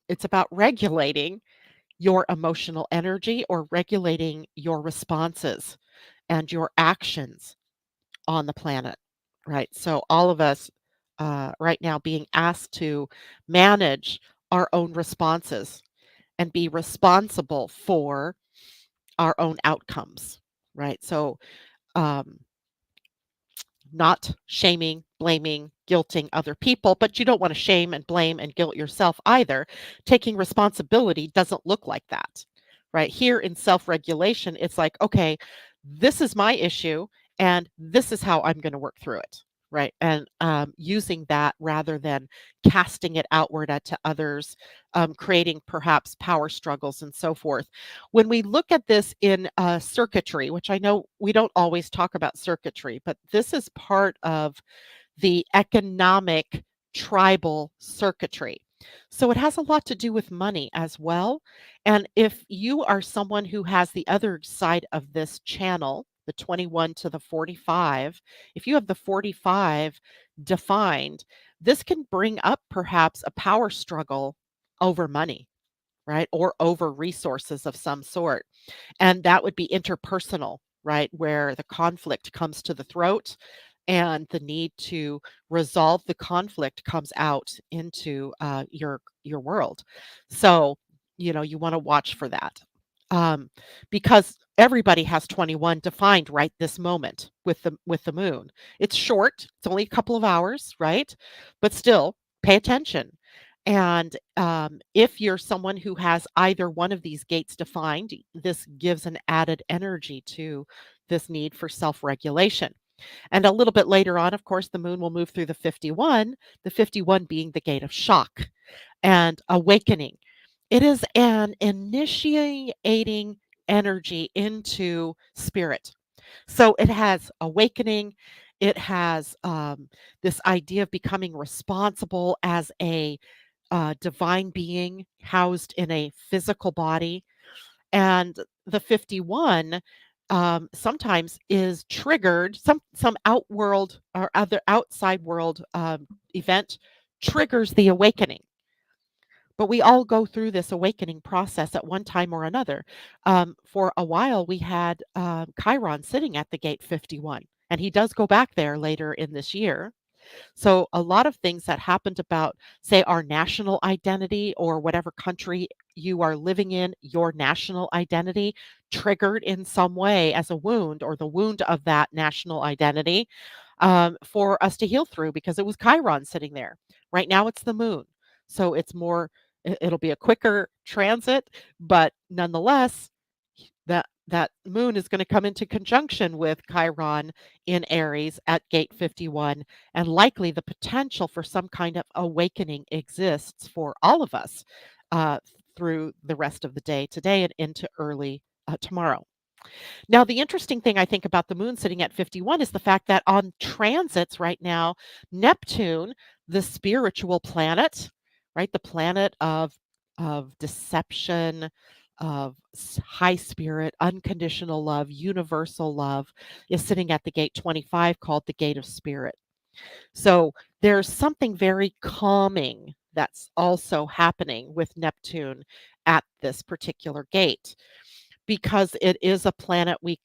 It's about regulating your emotional energy or regulating your responses and your actions on the planet, right? So all of us right now being asked to manage our own responses and be responsible for our own outcomes, right? So um, not shaming, blaming, guilting other people, but you don't want to shame and blame and guilt yourself either. Taking responsibility doesn't look like that, right? Here in self regulation, it's like, okay, this is my issue and this is how I'm going to work through it, right? And using that rather than casting it outward to others, creating perhaps power struggles and so forth. When we look at this in circuitry, which I know we don't always talk about circuitry, but this is part of the economic tribal circuitry. So it has a lot to do with money as well. And if you are someone who has the other side of this channel, the 21 to the 45, if you have the 45 defined, this can bring up perhaps a power struggle over money, right? Or over resources of some sort. And that would be interpersonal, right? Where the conflict comes to the throat and the need to resolve the conflict comes out into your world. So, you want to watch for that. Um, because everybody has 21 defined right this moment with the moon. It's short, it's only a couple of hours, right? But still, pay attention. And if you're someone who has either one of these gates defined, this gives an added energy to this need for self regulation. And a little bit later on, of course, the moon will move through the 51 being the gate of shock and awakening. It is an initiating energy into spirit. So it has awakening. It has this idea of becoming responsible as a divine being housed in a physical body. And the 51 sometimes is triggered, some outworld or other outside world event triggers the awakening. But we all go through this awakening process at one time or another. For a while, we had Chiron sitting at the gate 51, and he does go back there later in this year. So a lot of things that happened about, say, our national identity or whatever country you are living in, your national identity triggered in some way as a wound or the wound of that national identity for us to heal through because it was Chiron sitting there. Right now it's the moon. So it's more, it'll be a quicker transit, but nonetheless, that moon is going to come into conjunction with Chiron in Aries at gate 51, and likely the potential for some kind of awakening exists for all of us uh, through the rest of the day today and into early tomorrow. Now, the interesting thing I think about the moon sitting at 51 is the fact that on transits right now, Neptune, the spiritual planet, right, the planet of deception, of high spirit, unconditional love, universal love, is sitting at the gate 25 called the gate of spirit. So there's something very calming that's also happening with Neptune at this particular gate because it is a planet we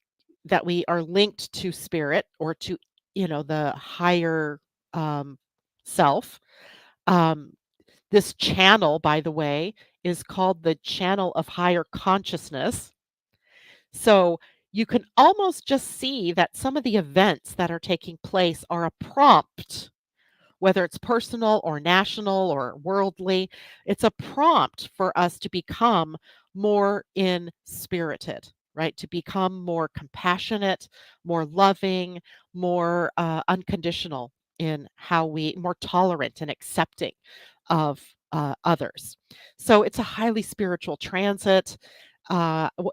are linked to spirit or to the higher um, self. Um, this channel, by the way, is called the channel of higher consciousness. So you can almost just see that some of the events that are taking place are a prompt, whether it's personal or national or worldly. It's a prompt for us to become more in spirited, right? To become more compassionate, more loving, more unconditional in how more tolerant and accepting of others. So it's a highly spiritual transit.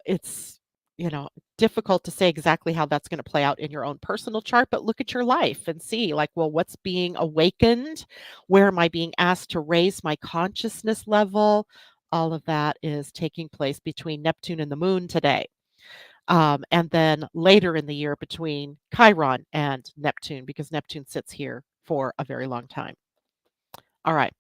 It's, you know, difficult to say exactly how that's going to play out in your own personal chart, but look at your life and see, like, well, what's being awakened? Where am I being asked to raise my consciousness level? All of that is taking place between Neptune and the moon today. And then later in the year between Chiron and Neptune, because Neptune sits here for a very long time. All right.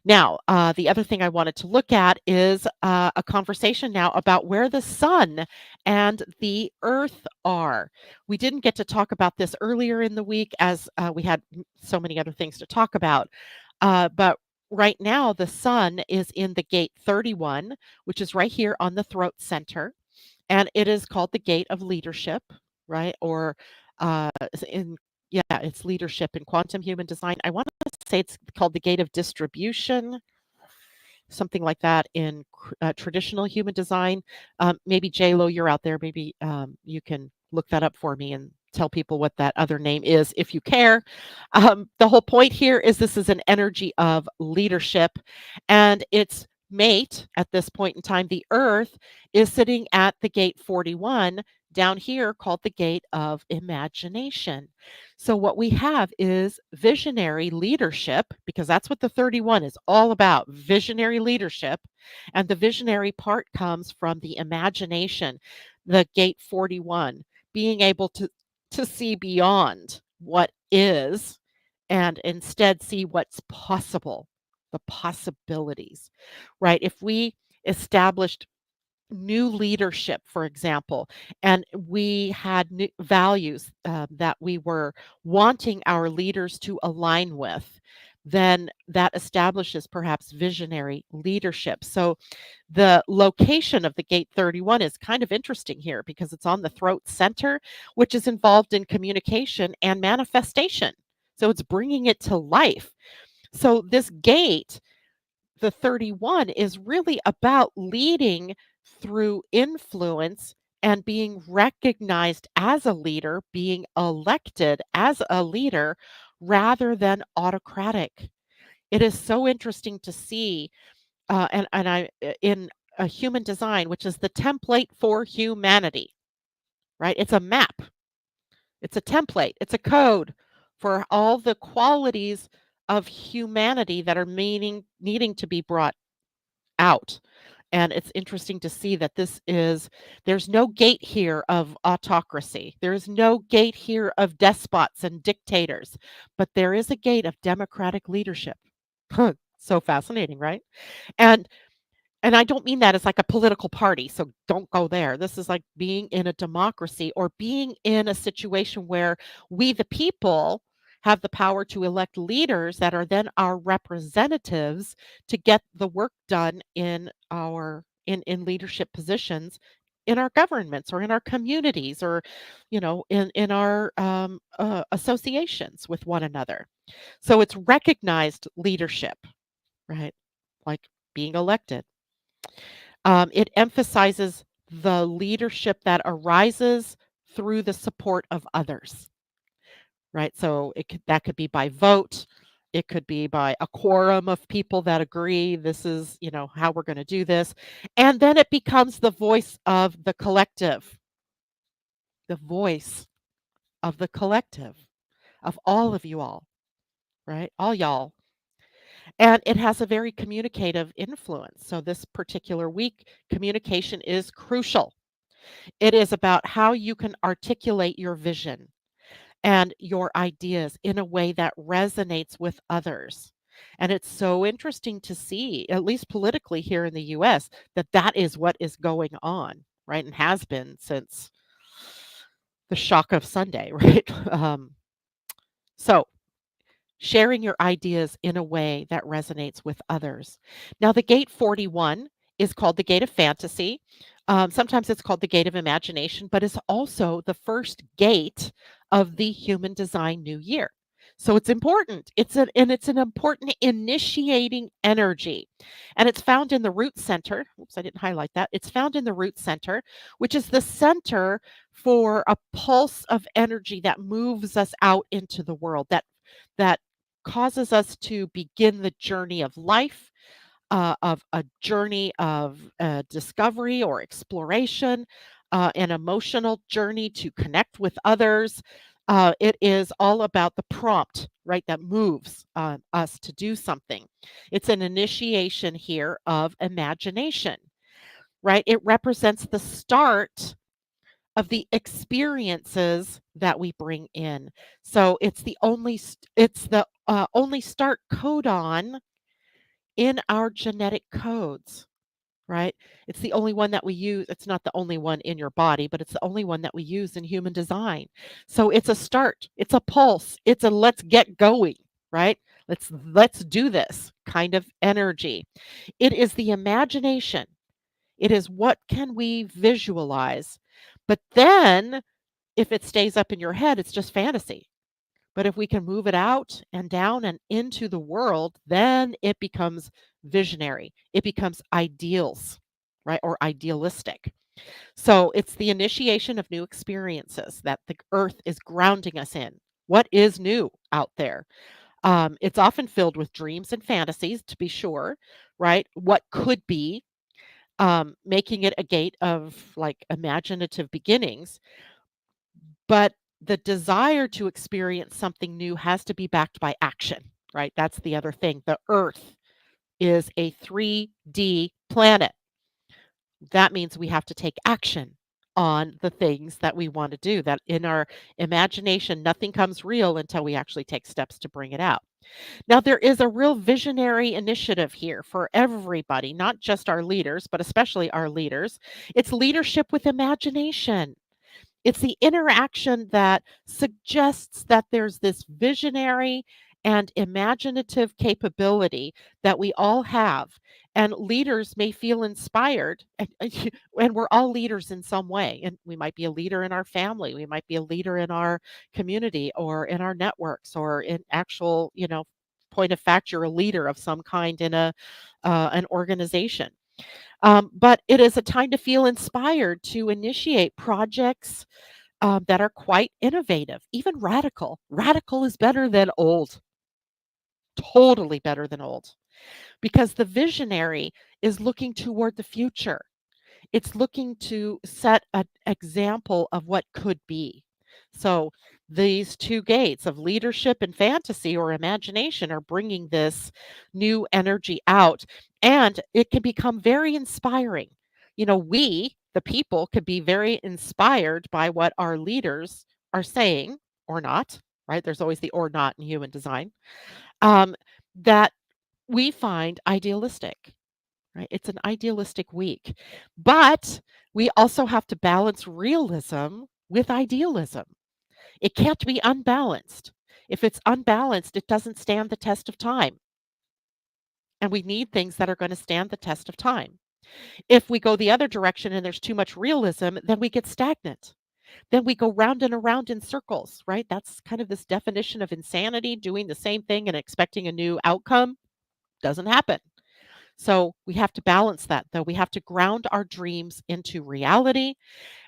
Now, the other thing I wanted to look at is a conversation now about where the sun and the earth are. We didn't get to talk about this earlier in the week as we had so many other things to talk about. But right now, the sun is in the gate 31, which is right here on the throat center. And it is called the gate of leadership, right? Or in yeah, it's leadership in quantum human design. I want to say it's called the gate of distribution, something like that in traditional human design. Maybe Lo, you're out there. Maybe you can look that up for me and tell people what that other name is if you care. The whole point here is this is an energy of leadership, and its mate at this point in time, the Earth, is sitting at the gate 41 down here called the gate of imagination. So, what we have is visionary leadership, because that's what the 31 is all about, visionary leadership. And the visionary part comes from the imagination, the gate 41, being able to see beyond what is and instead see what's possible, the possibilities, right? If we established new leadership, for example, and we had new values that we were wanting our leaders to align with, then that establishes perhaps visionary leadership. So the location of the gate 31 is kind of interesting here because it's on the throat center, which is involved in communication and manifestation. So it's bringing it to life. So this gate, the 31, is really about leading through influence and being recognized as a leader, being elected as a leader rather than autocratic. It is so interesting to see, and I in a human design, which is the template for humanity, right? It's a map, it's a template, it's a code for all the qualities of humanity that are needing to be brought out. And it's interesting to see that there's no gate here of autocracy. There is no gate here of despots and dictators, but there is a gate of democratic leadership. So fascinating, right? And and I don't mean that as like a political party, so don't go there. This is like being in a democracy or being in a situation where we, the people, have the power to elect leaders that are then our representatives to get the work done in leadership positions in our governments or in our communities or in our associations with one another. So it's recognized leadership, right? Like being elected. It emphasizes the leadership that arises through the support of others, right? So that could be by vote. It could be by a quorum of people that agree this is, how we're going to do this. And then it becomes the voice of the collective, the voice of the collective, of all of you all, right? All y'all. And it has a very communicative influence. So this particular week, communication is crucial. It is about how you can articulate your vision and your ideas in a way that resonates with others. And it's so interesting to see, at least politically here in the US, that that is what is going on, right? And has been since the shock of Sunday, right? So sharing your ideas in a way that resonates with others. Now, the gate 41 is called the gate of fantasy. Sometimes it's called the gate of imagination, but it's also the first gate of the human design new year. So it's important. It's an important initiating energy. And it's found in the root center. Oops, I didn't highlight that. It's found in the root center, which is the center for a pulse of energy that moves us out into the world, that causes us to begin the journey of life, of a journey of discovery or exploration, an emotional journey to connect with others. It is all about the prompt, right, that moves us to do something. It's an initiation here of imagination, right? It represents the start of the experiences that we bring in. So it's the only start codon in our genetic codes, right? It's the only one that we use. It's not the only one in your body, but it's the only one that we use in human design. So it's a start, it's a pulse, it's a let's get going, right? Let's do this kind of energy. It is the imagination. It is what can we visualize? But then if it stays up in your head, it's just fantasy. But if we can move it out and down and into the world, then it becomes visionary. It becomes ideals, right? Or idealistic. So it's the initiation of new experiences that the earth is grounding us in. What is new out there? It's often filled with dreams and fantasies, to be sure, right? What could be, making it a gate of like imaginative beginnings. But the desire to experience something new has to be backed by action, right? That's the other thing. The Earth is a 3D planet. That means we have to take action on the things that we want to do. That in our imagination, nothing comes real until we actually take steps to bring it out. Now, there is a real visionary initiative here for everybody, not just our leaders, but especially our leaders. It's leadership with imagination. It's the interaction that suggests that there's this visionary and imaginative capability that we all have. And leaders may feel inspired, and we're all leaders in some way. And we might be a leader in our family, we might be a leader in our community or in our networks or in actual, point of fact, you're a leader of some kind in an organization. But it is a time to feel inspired to initiate projects that are quite innovative, even radical. Radical is better than old, totally better than old, because the visionary is looking toward the future. It's looking to set an example of what could be. So these two gates of leadership and fantasy or imagination are bringing this new energy out, and it can become very inspiring. We, the people, could be very inspired by what our leaders are saying or not, right? There's always the or not in human design, um, that we find idealistic. Right? It's an idealistic week. But we also have to balance realism with idealism. It can't be unbalanced. If it's unbalanced, it doesn't stand the test of time. And we need things that are going to stand the test of time. If we go the other direction and there's too much realism, then we get stagnant. Then we go round and around in circles, right? That's kind of this definition of insanity, doing the same thing and expecting a new outcome. Doesn't happen. So we have to balance that, though. We have to ground our dreams into reality.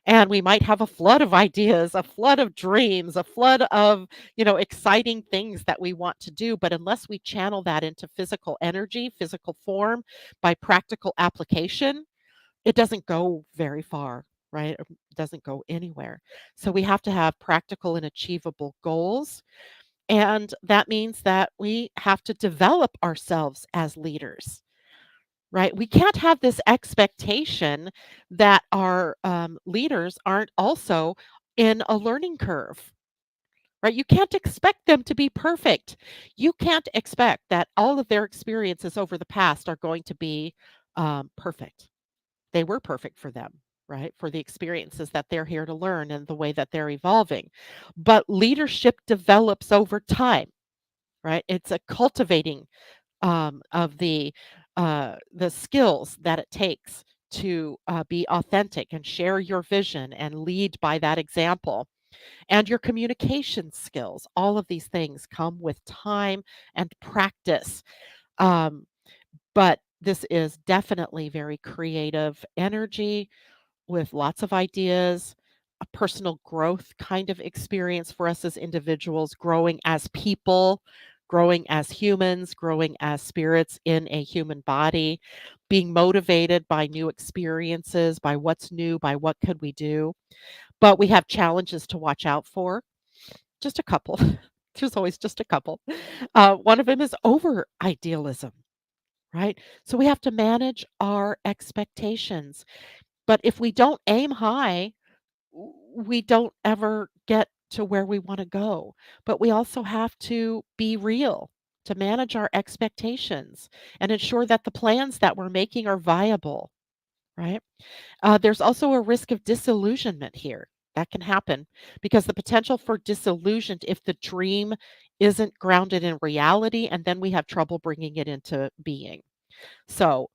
And we might have a flood of ideas, a flood of dreams, a flood of, exciting things that we want to do. But unless we channel that into physical energy, physical form by practical application, it doesn't go very far, right? It doesn't go anywhere. So we have to have practical and achievable goals. And that means that we have to develop ourselves as leaders. Right? We can't have this expectation that our leaders aren't also in a learning curve, right? You can't expect them to be perfect. You can't expect that all of their experiences over the past are going to be perfect. They were perfect for them, right? For the experiences that they're here to learn and the way that they're evolving. But leadership develops over time, right? It's a cultivating of the skills that it takes to be authentic and share your vision and lead by that example, and your communication skills. All of these things come with time and practice. Um, but this is definitely very creative energy with lots of ideas, a personal growth kind of experience for us as individuals, growing as people, growing as humans, growing as spirits in a human body, being motivated by new experiences, by what's new, by what could we do. But we have challenges to watch out for. Just a couple. There's always just a couple. One of them is over idealism, right? So we have to manage our expectations. But if we don't aim high, we don't ever get to where we want to go. But we also have to be real. to manage our expectations and ensure that the plans that we're making are viable, right? There's also a risk of disillusionment here. That can happen because the potential for disillusion if the dream isn't grounded in reality, and then we have trouble bringing it into being. So,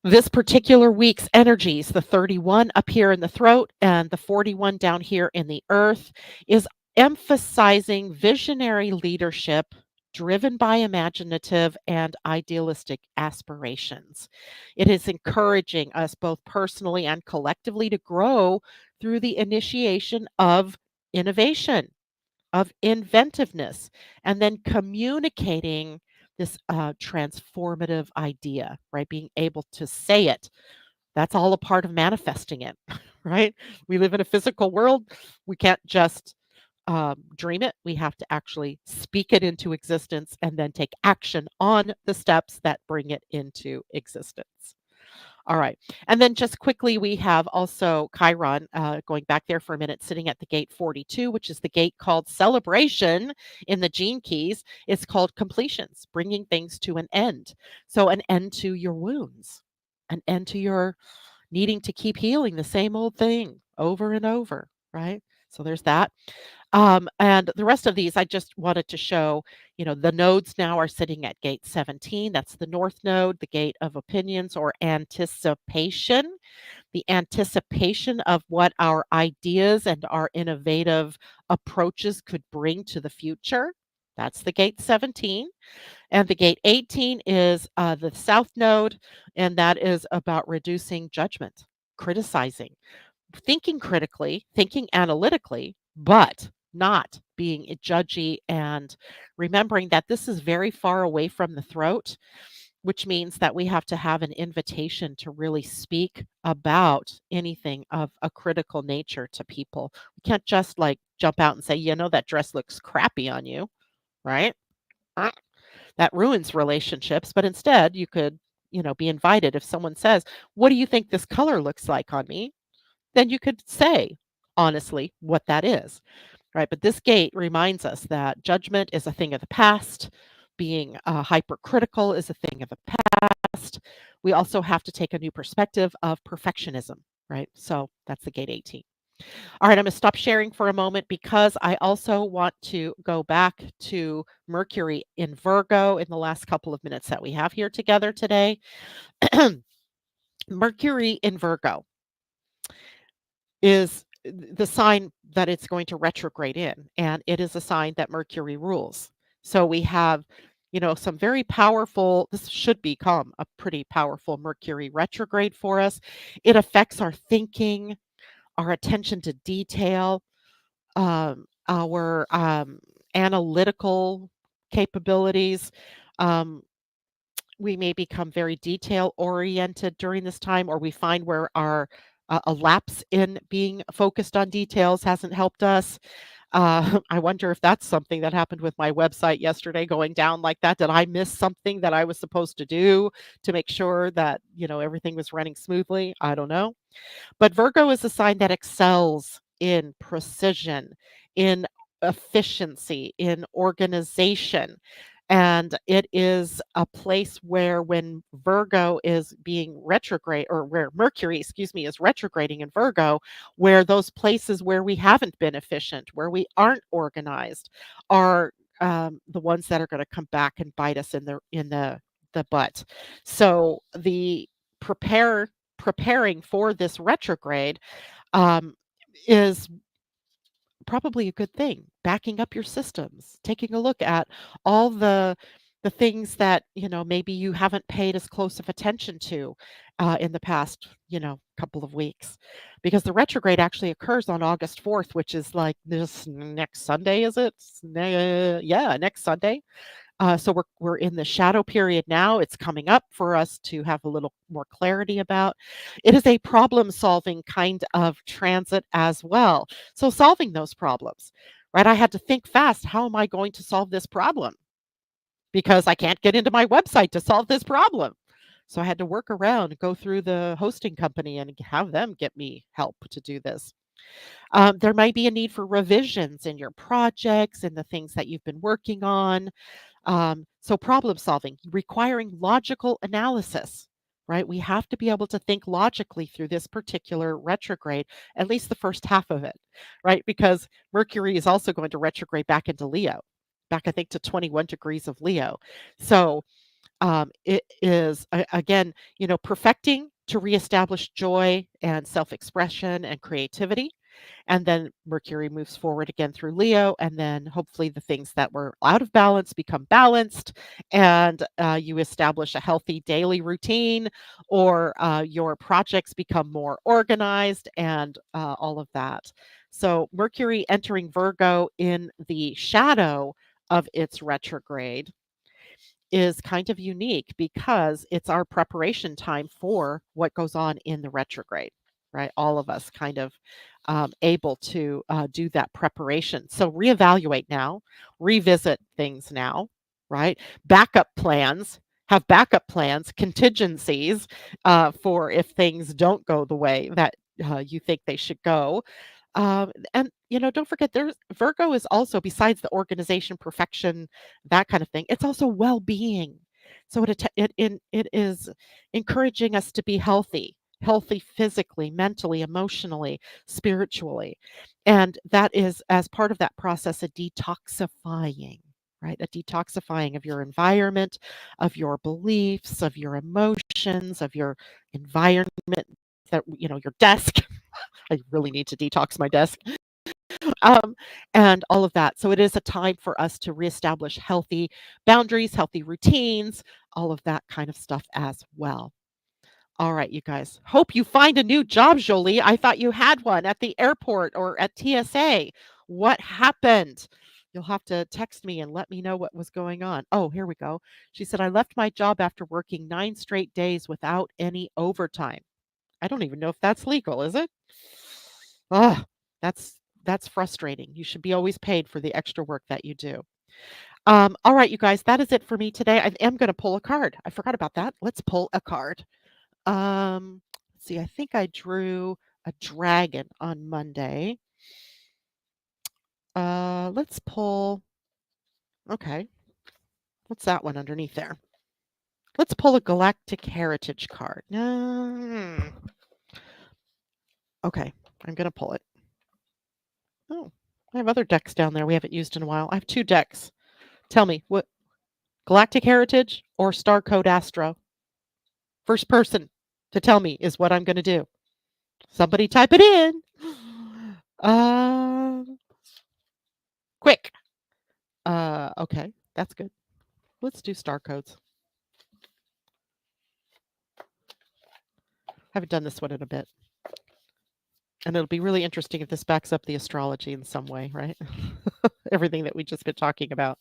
this particular week's energies, the 31 up here in the throat and the 41 down here in the earth, is emphasizing visionary leadership driven by imaginative and idealistic aspirations. It is encouraging us both personally and collectively to grow through the initiation of innovation, of inventiveness, and then communicating this transformative idea, right? Being able to say it. That's all a part of manifesting it, right? We live in a physical world. We can't just dream it. We have to actually speak it into existence and then take action on the steps that bring it into existence. All right. And then just quickly, we have also Chiron going back there for a minute, sitting at the gate 42, which is the gate called celebration in the gene keys. It's called completions, bringing things to an end. So, an end to your wounds, an end to your needing to keep healing the same old thing over and over, right? So, there's that. And the rest of these, I just wanted to show, the nodes now are sitting at gate 17. That's the north node, the gate of opinions or anticipation, the anticipation of what our ideas and our innovative approaches could bring to the future. That's the gate 17. And the gate 18 is the south node, and that is about reducing judgment, criticizing, thinking critically, thinking analytically, but not being judgy and remembering that this is very far away from the throat, which means that we have to have an invitation to really speak about anything of a critical nature to people. We can't just like jump out and say, that dress looks crappy on you, right? Uh, That ruins relationships. But instead, you could, be invited if someone says, "What do you think this color looks like on me?" Then you could say honestly what that is, right? But this gate reminds us that judgment is a thing of the past, being hypercritical is a thing of the past. We also have to take a new perspective of perfectionism, right? So that's the gate 18. All right, I'm going to stop sharing for a moment because I also want to go back to Mercury in Virgo in the last couple of minutes that we have here together today. Mercury in Virgo is the sign that it's going to retrograde in, and it is a sign that Mercury rules. So we have, some very powerful, this should become a pretty powerful Mercury retrograde for us. It affects our thinking, our attention to detail, our analytical capabilities. Um, we may become very detail oriented during this time, or we find where our a lapse in being focused on details hasn't helped us. I wonder if that's something that happened with my website yesterday going down like that. Did I miss something that I was supposed to do to make sure that, everything was running smoothly? I don't know. But Virgo is a sign that excels in precision, in efficiency, in organization. And it is a place where when Virgo is being retrograde, or where Mercury, excuse me, is retrograding in Virgo, where those places where we haven't been efficient, where we aren't organized, are the ones that are going to come back and bite us in the butt. So the preparing for this retrograde um, is probably a good thing. Backing up your systems, taking a look at all the things that maybe you haven't paid as close of attention to in the past couple of weeks, because the retrograde actually occurs on August 4th, which is like this next Sunday, is it? Yeah, next Sunday. So we're in the shadow period now. It's coming up for us to have a little more clarity about. It is a problem-solving kind of transit as well. So solving those problems, right? I had to think fast. How am I going to solve this problem? Because I can't get into my website to solve this problem. So I had to work around and go through the hosting company and have them get me help to do this. There might be a need for revisions in your projects and the things that you've been working on. So problem solving, requiring logical analysis, right? We have to be able to think logically through this particular retrograde, at least the first half of it, right? Because Mercury is also going to retrograde back into Leo, back I think to 21 degrees of Leo. So it is again, perfecting to reestablish joy and self-expression and creativity, and then Mercury moves forward again through Leo, and then hopefully the things that were out of balance become balanced, and you establish a healthy daily routine, or your projects become more organized, and all of that. So Mercury entering Virgo in the shadow of its retrograde is kind of unique because it's our preparation time for what goes on in the retrograde, right? All of us kind of able to do that preparation. So reevaluate now, revisit things now, right? Backup plans, have backup plans, contingencies for if things don't go the way that you think they should go. And don't forget, there's Virgo is also, besides the organization, perfection, that kind of thing, it's also well-being. So it is encouraging us to be healthy physically, mentally, emotionally, spiritually. And that is, as part of that process, a detoxifying, right? A detoxifying of your environment, of your beliefs, of your emotions, of your environment, your desk. I really need to detox my desk. Um, and all of that. So it is a time for us to reestablish healthy boundaries, healthy routines, all of that kind of stuff as well. All right, you guys. Hope you find a new job, Jolie. I thought you had one at the airport or at TSA. What happened? You'll have to text me and let me know what was going on. Oh, here we go. She said, I left my job after working 9 straight days without any overtime. I don't even know if that's legal, is it? Ah, that's frustrating. You should be always paid for the extra work that you do. All right, you guys, that is it for me today. I am going to pull a card. I forgot about that. Let's pull a card. Let's see. I think I drew a dragon on Monday. Let's pull. Okay, what's that one underneath there? Let's pull a galactic heritage card. Okay, I'm going to pull it. Oh, I have other decks down there we haven't used in a while. I have 2 decks. Tell me, what Galactic Heritage or Star Code Astro? First person to tell me is what I'm going to do. Somebody type it in. Quick. Okay, that's good. Let's do star codes. Haven't done this one in a bit. And it'll be really interesting if this backs up the astrology in some way, right? Everything that we just been talking about.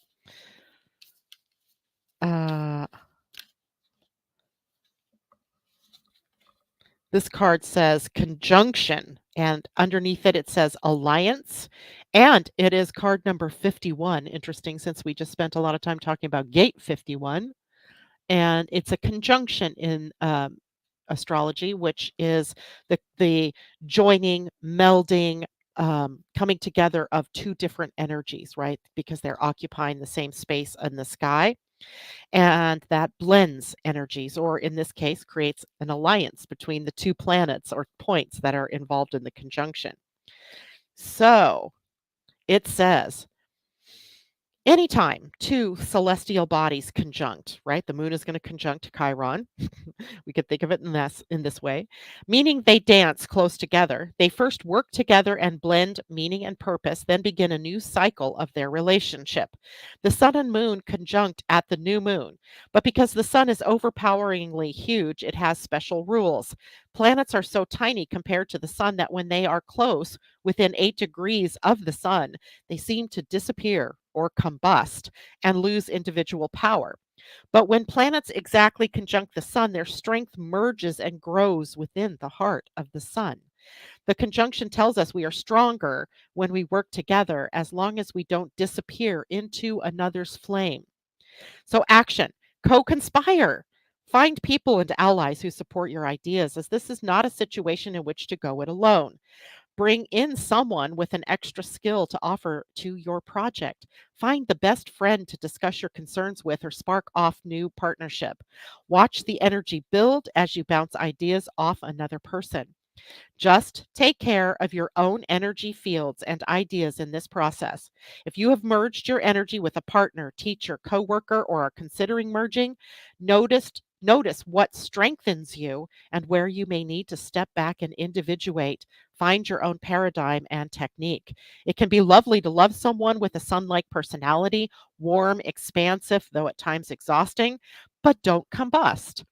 This card says conjunction, and underneath it, it says alliance. And it is card number 51. Interesting, since we just spent a lot of time talking about gate 51. And it's a conjunction in astrology, which is the joining, melding, coming together of 2 different energies, right? Because they're occupying the same space in the sky. And that blends energies, or in this case, creates an alliance between the 2 planets or points that are involved in the conjunction. So it says, anytime 2 celestial bodies conjunct, right? The moon is going to conjunct Chiron. We could think of it in this way, meaning they dance close together. They first work together and blend meaning and purpose, then begin a new cycle of their relationship. The sun and moon conjunct at the new moon, but because the sun is overpoweringly huge, it has special rules. Planets are so tiny compared to the sun that when they are close, within 8 degrees of the sun, they seem to disappear or combust and lose individual power. But when planets exactly conjunct the sun, their strength merges and grows within the heart of the sun. The conjunction tells us we are stronger when we work together, as long as we don't disappear into another's flame. So, action, co conspire. Find people and allies who support your ideas, as this is not a situation in which to go it alone. bring in someone with an extra skill to offer to your project. Find the best friend to discuss your concerns with or spark off new partnership. Watch the energy build as you bounce ideas off another person. Just take care of your own energy fields and ideas in this process. If you have merged your energy with a partner, teacher, coworker, or are considering merging, notice what strengthens you and where you may need to step back and individuate. Find your own paradigm and technique. It can be lovely to love someone with a sun-like personality, warm, expansive, though at times exhausting, but don't combust.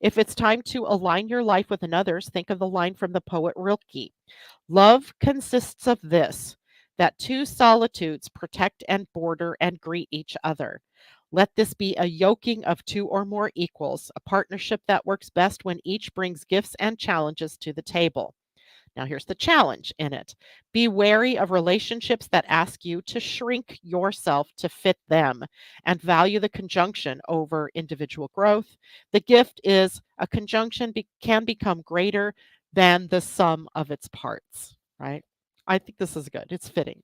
If it's time to align your life with another's, think of the line from the poet Rilke. Love consists of this, that two solitudes protect and border and greet each other. Let this be a yoking of two or more equals, a partnership that works best when each brings gifts and challenges to the table. Now, here's the challenge in it: be wary of relationships that ask you to shrink yourself to fit them and value the conjunction over individual growth. The gift is a conjunction can become greater than the sum of its parts, right? I think this is good. It's fitting.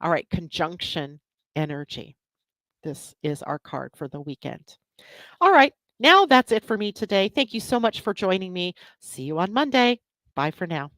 All right, conjunction energy. This is our card for the weekend. All right, now that's it for me today. Thank you so much for joining me. See you on Monday. Bye for now.